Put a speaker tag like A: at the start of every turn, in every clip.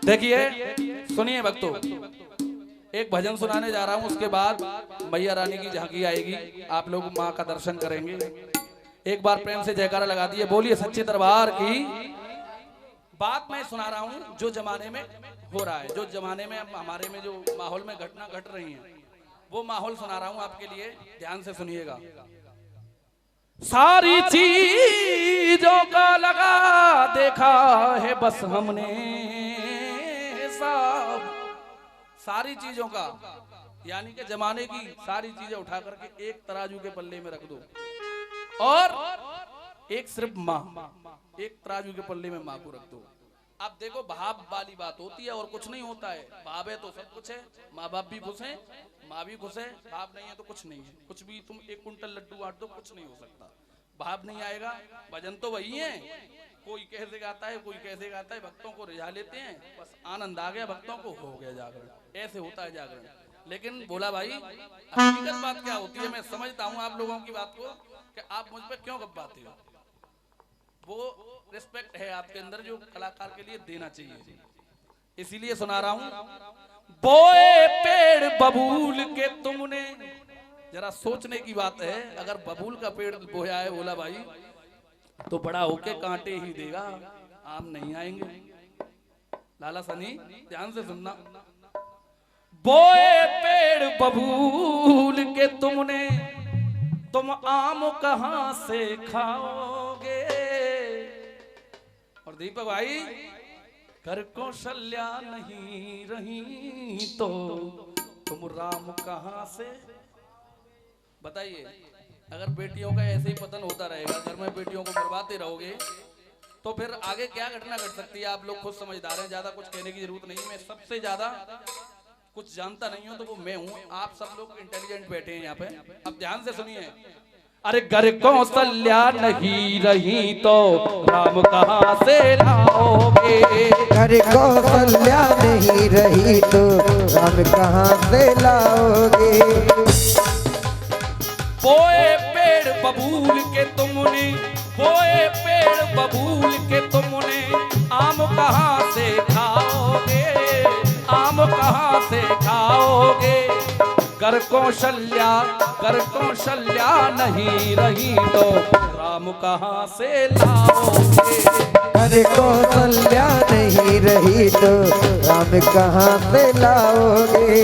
A: देखिए सुनिए भक्तों, एक भजन सुनाने जा रहा हूं, उसके बाद मैया रानी की झांकी आएगी, आप लोग मां का दर्शन करेंगे। एक बार प्रेम से जयकारा लगा दिए, बोलिए सच्चे दरबार की। बात मैं सुना रहा हूं जो जमाने में हो रहा है, जो जमाने में हमारे में जो माहौल में घटना घट रही है, वो माहौल सुना रहा हूं आपके लिए, ध्यान से सुनिएगा। सारी चीजों का लगा देखा है बस हमने सब, सारी चीजों का यानी कि जमाने की सारी चीजें उठा करके एक तराजू के पल्ले में रख दो, और एक सिर्फ माँ, एक तराजू के पल्ले में माँ को रख दो। अब देखो भाव वाली बात होती है और कुछ नहीं होता है। भाव है तो सब कुछ है, माँ बाप भी खुश है, माँ भी खुश है। भाव नहीं है तो कुछ नहीं है। कुछ भी तुम एक कुंटल लड्डू बांट दो, कुछ नहीं हो सकता। भाव नहीं आएगा। भजन तो वही है, कोई कैसे गाता है, कोई कैसे गाता है, भक्तों को रिझा लेते हैं, बस आनंद आ गया, भक्तों को हो गया जागरण, ऐसे होता है जागरण। लेकिन बोला भाई हकीकत बात क्या होती है, मैं समझता हूँ आप लोगों की बात को कि आप मुझ पर क्यों गप्पाते हो। वो रिस्पेक्ट है आपके अंदर जो कलाकार के लिए देना चाहिए, इसीलिए सुना रहा हूं। बोए पेड़ बबूल के तुमने, जरा सोचने की बात है, अगर बबूल का पेड़ बोया है बोला भाई तो बड़ा होके कांटे ही देगा, आम नहीं आएंगे। लाला सनी ध्यान से सुनना। बोए पेड़ बबूल के तुमने, तुम आम कहां से खाओगे। और दीपक भाई घर कौशल्या नहीं रही तो तुम राम कहां से। बताइए, अगर बेटियों का ऐसे ही पतन होता रहेगा, घर में बेटियों को मरवाते रहोगे, तो फिर आगे क्या घटना घट सकती है। आप लोग खुद समझदार हैं, ज्यादा कुछ कहने की जरूरत नहीं। मैं सबसे ज्यादा कुछ जानता नहीं हूं तो वो मैं हूं। आप सब लोग इंटेलिजेंट बैठे हैं यहाँ पे, अब ध्यान से सुनिए। अरे घर कौशल्या नहीं रही तो राम कहां से लाओगे।
B: घर कौशल्या नहीं रही तो राम कहां से लाओगे।
A: बोए पेड़ बबूल के तुमने, बोए पेड़ बबूल के तुमने, आम कहां से खाओगे, आम कहां से खाओगे। कर कौशल्या नहीं रही तो राम कहां से लाओगे।
B: कर कौशल्या नहीं रही तो राम कहां से लाओगे।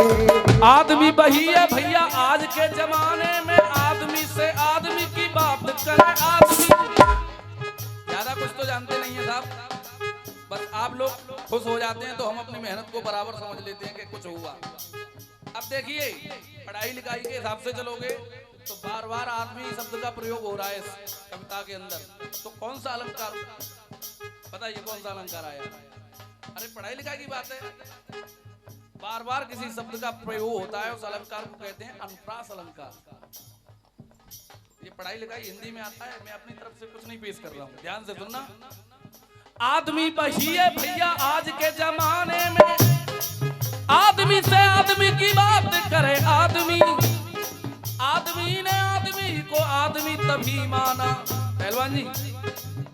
A: आदमी वही है भैया आज के जमाने में, आदमी से आदमी की बात करे आदमी। ज्यादा कुछ तो जानते नहीं है साहब, बस आप लोग खुश हो जाते हैं तो हम अपनी मेहनत को बराबर समझ लेते हैं कि कुछ हुआ। अब देखिए पढ़ाई लिखाई के हिसाब से चलोगे तो बार बार आदमी शब्द का प्रयोग हो रहा है इस कविता के अंदर। तो कौन सा अलंकार, बताइए कौन सा अलंकार आया। अरे पढ़ाई लिखाई की बात है, बार बार किसी शब्द का प्रयोग होता है, उस अलंकार को कहते हैं अनुप्रास अलंकार। ये पढ़ाई लिखाई हिंदी में आता है, मैं अपनी तरफ से कुछ नहीं पेश कर रहा हूं, ध्यान से सुनना। आदमी वही है भैया आज के जमाने में, आदमी से आदमी की बात करे आदमी। आदमी ने आदमी को आदमी तभी माना, पहलवान जी,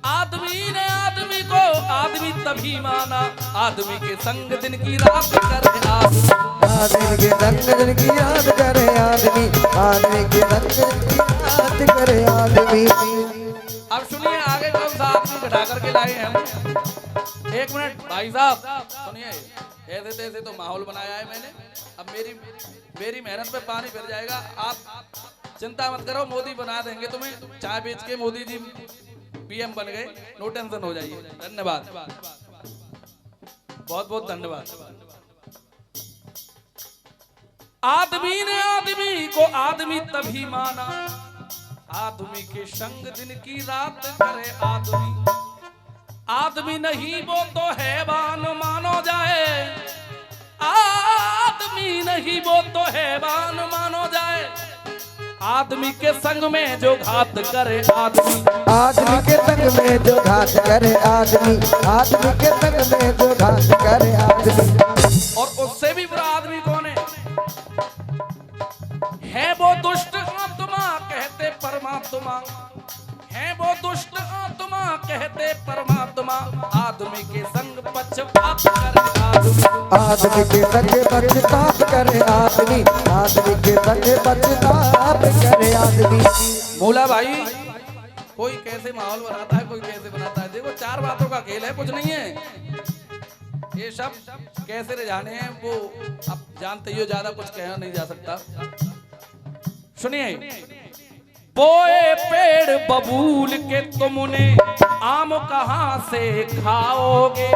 A: आदमी ने आदमी को आदमी तभी माना, आदमी के संग दिन की रात करे
B: आदमी के संग दिन की याद करे आदमी, आदमी के संग दिन की याद करे आदमी।
A: अब सुनिए आगे कौन सा आदमी घटा करके लाए हैं हम। एक मिनट भाई साहब सुनिए, ऐसे तैसे तो माहौल बनाया है मैंने, अब मेरी मेहनत पे पानी फिर जाएगा। आप चिंता मत करो, मोदी बना देंगे तुम्हें, चाय बेच के मोदी जी पीएम बन गए, नो टेंशन हो जाइए। धन्यवाद, बहुत बहुत धन्यवाद। आदमी ने आदमी को आदमी तभी माना, आदमी के संग दिन की रात करे आदमी। आदमी नहीं वो तो हैवान मानो जाए, आदमी नहीं वो तो हैवान मानो जाए। आदमी के संग में जो घात करे आदमी,
B: आदमी के संग में जो घात करे आदमी, आदमी के संग में जो घात करे आदमी।
A: और उससे भी बुरा आदमी कौन है वो दुष्ट आत्मा कहते परमात्मा, है वो दुष्ट आत्मा कहते परमात्मा। आदमी के संग पच पक्षपात करे आदमी।
B: आदमी के संग पक्षपात करे आदमी, आदमी के संग पक्षपात करे आदमी।
A: मूला भाई कोई कैसे माहौल बनाता है, कोई कैसे बनाता है। देखो 4 बातों का खेल है, कुछ नहीं है। ये सब कैसे रिझाने हैं वो अब जानते ही हो, ज्यादा कुछ कहना नहीं जा सकता। सुनिए, बोए पेड़ बबूल के तुमने आम कहां से खाओगे,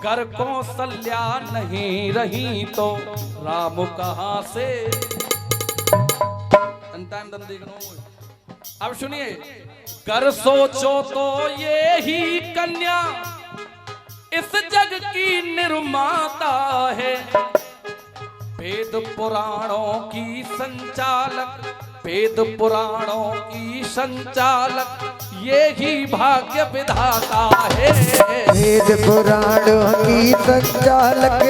A: कर कौशल्या नहीं रही तो राम कहां से। अब सुनिए, कर सोचो तो ये ही कन्या इस जग की निर्माता है, वेद पुराणों की संचालक, वेद पुराणों की संचालक ये ही भाग्य विधाता है।
B: वेद पुराणों की संचालक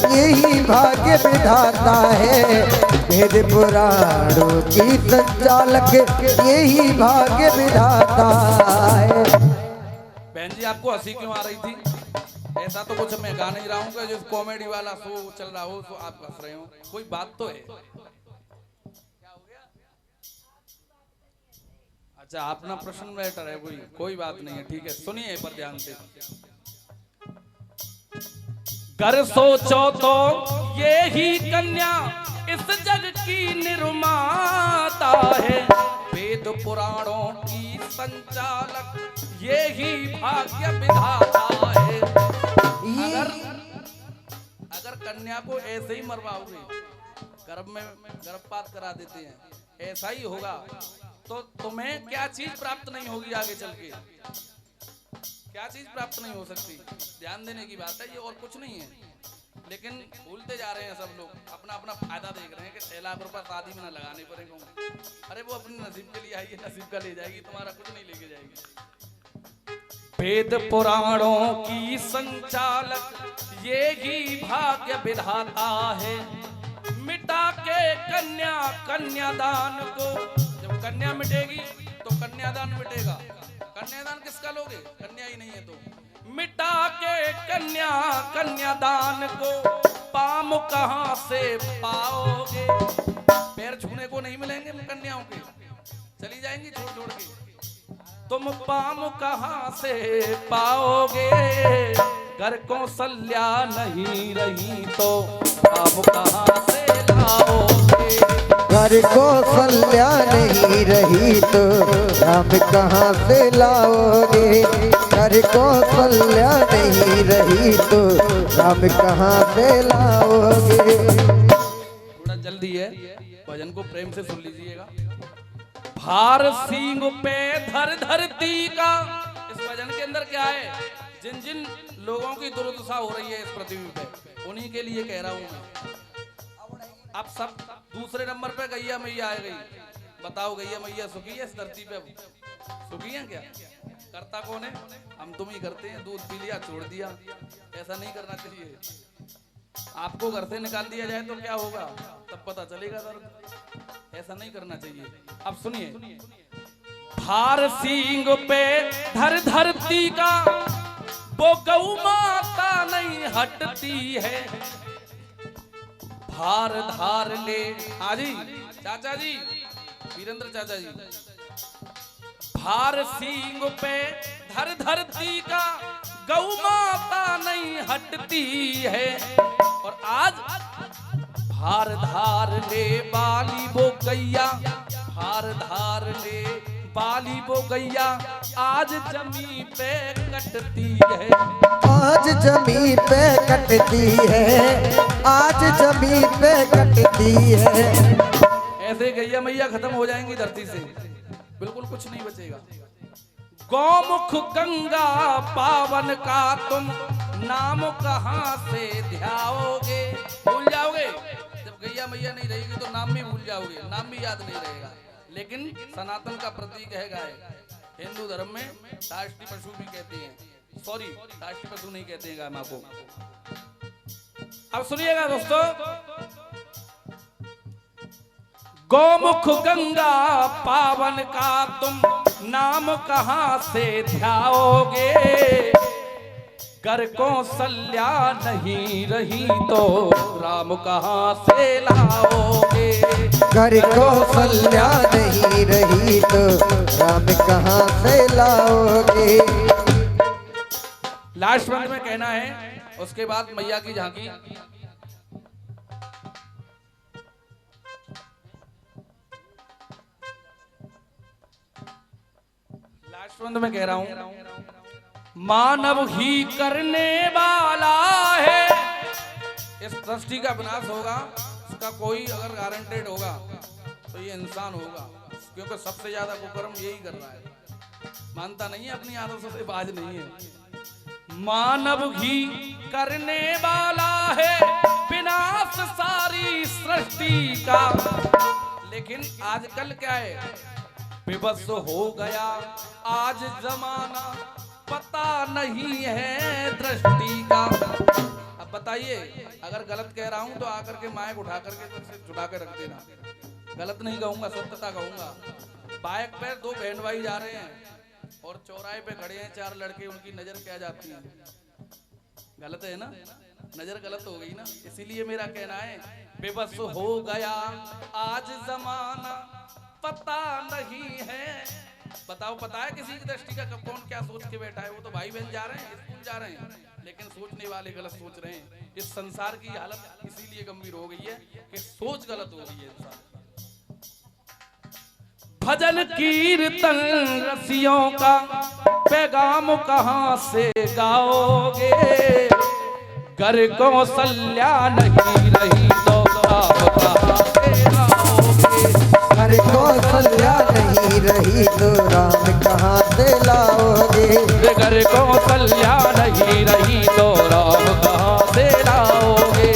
B: यही भाग्य विधाता है, वेद पुराणों की संचालक यही भाग्य विधाता है।
A: बहन जी आपको हंसी क्यों आ रही थी? ऐसा तो कुछ मैं गा नहीं रहा हूँ कि जो कॉमेडी वाला शो चल रहा हो तो आप हंस रहे हो, कोई बात तो है। क्या हो गया? अच्छा अपना प्रश्न मैटर है, कोई बात नहीं है, ठीक है। सुनिए पर ध्यान से, कर सोचो तो ये ही कन्या इस जग की निर्माता है, वेद पुराणों की संचालक ये ही भाग्य विधाता है। अगर कन्या को ऐसे ही मरवाओगे, गर्भपात करा देते हैं, ऐसा ही होगा तो तुम्हें क्या चीज प्राप्त नहीं होगी आगे चल के? क्या चीज प्राप्त नहीं हो सकती? ध्यान देने की बात है ये, और कुछ नहीं है। लेकिन भूलते जा रहे हैं सब लोग, अपना अपना फायदा देख रहे हैं कि 6 लाख रुपए शादी में न लगाने पड़ेगा। अरे वो अपने नसीब के लिए आई है, नसीब का ले जाएगी, तुम्हारा कुछ नहीं लेके जाएगी। वेद पुराणों की संचालक ये ही भाग्य विधाता है, मिटा के कन्या कन्यादान को। जब कन्या मिटेगी तो कन्यादान मिटेगा। कन्यादान किसका लोगे? कन्या ही नहीं है तो। मिटा के कन्या कन्यादान को पाम कहां से पाओगे, पैर छूने को नहीं मिलेंगे कन्याओं के, चली जाएंगी छोड़ छोड़ के। तुम पाम कहां से पाओगे, घर कौशल्या नहीं रही तो पाम कहां से लाओगे।
B: घर कौशल्या नहीं रही तो राम कहां से लाओगे, घर कौशल्या नहीं रही तो राम कहां से लाओगे।
A: थोड़ा जल्दी है, भजन को प्रेम से सुन लीजिएगा। भार सींग पे धर धरती का, इस भजन के अंदर क्या है? जिन जिन लोगों की दुर्दशा हो रही है इस पृथ्वी पे, उन्हीं के लिए कह रहा हूं मैं। अब सब दूसरे नंबर पे गैया मैया आ गई। बताओ गैया मैया सुखी है इस धरती पे? सुखी है क्या? करता कौन है? हम तुम ही करते हैं। दूध पी लिया छोड़ दिया, ऐसा नहीं करना चाहिए। आपको घर से निकाल दिया जाए तो क्या होगा तब पता चलेगा दर्द। ऐसा नहीं करना चाहिए। अब सुनिए, भार सींग पे धर धरती का, वो गौ माता नहीं हटती है, भार धार ले। हाँ जी चाचा जी, वीरेंद्र चाचा जी, भार सींग पे धर धरती का, गौ माता नहीं हटती है, और आज भार धार ले बाली वो गैया, भार धार ले बाली वो गैया, आज जमी पे कटती है,
B: आज जमी पे कटती है, आज जमी पे कटती है।
A: ऐसे गैया मैया खत्म हो जाएंगी धरती से, बिल्कुल कुछ नहीं बचेगा। गौमुख गंगा पावन का तुम नाम कहां से ध्याओगे? भूल जाओगे। जब गैया मैया नहीं रहेगी तो नाम भी भूल जाओगे, नाम भी याद नहीं रहेगा। लेकिन सनातन का प्रतीक है गाय। हिंदू धर्म में राष्ट्रीय पशु भी कहते हैं, सॉरी राष्ट्रीय पशु नहीं कहते हैं गाय मां को। अब सुनिएगा दोस्तों, गौमुख गंगा पावन का तुम नाम कहां से ध्याओगे? घर कौशल्या नहीं रही तो राम कहाँ से लाओगे।
B: घर कौशल्या नहीं रही तो राम कहाँ से लाओगे।
A: लास्ट बंद में कहना है, उसके बाद मैया की झांकी। लास्ट बंद में कह रहा हूं, मानव ही करने वाला है। इस सृष्टि का विनाश होगा, इसका कोई अगर गारंटेड होगा तो ये इंसान होगा, क्योंकि सबसे ज्यादा कुकर्म यही कर रहा है, मानता नहीं है, अपनी आदतों से बाज नहीं है। मानव ही करने वाला है विनाश सारी सृष्टि का। लेकिन आजकल क्या है, विवश हो गया आज जमाना, पता नहीं है दृष्टि का। अब बताइए, अगर गलत कह रहा हूं तो आकर के माइक उठा करके छुड़ा के रख देना, गलत नहीं कहूंगा, सत्यता कहूंगा। बाइक पे दो बहन भाई जा रहे हैं और चौराहे पे खड़े हैं चार लड़के, उनकी नजर क्या जाती है, गलत है ना, नजर गलत हो गई ना। इसीलिए मेरा कहना है, बेबस हो गया आज जमाना, पता नहीं है। बताओ, पता है किसी की दृष्टि का कब कौन क्या सोच के बैठा है? वो तो भाई बहन जा रहे हैं, स्कूल जा रहे हैं, लेकिन सोचने वाले गलत सोच रहे हैं। इस संसार की हालत इसीलिए गंभीर हो गई है कि सोच गलत हो गई है इंसान। भजन कीर्तन रसियों का पैगाम कहां से गाओगे। घर कौशल्या नहीं रही तो राम कहां से लाओगे।
B: घर कौशल्या नहीं रही तो राम कहाँ से लाओगे।
A: घर कौशल्या नहीं रही तो राम कहां से लाओगे।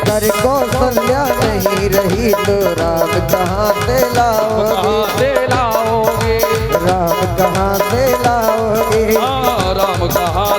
B: घर कौशल्या नहीं रही तो राम कहाँ से लाओगे।
A: लाओगे
B: राम कहाँ से लाओगे।
A: राम कहां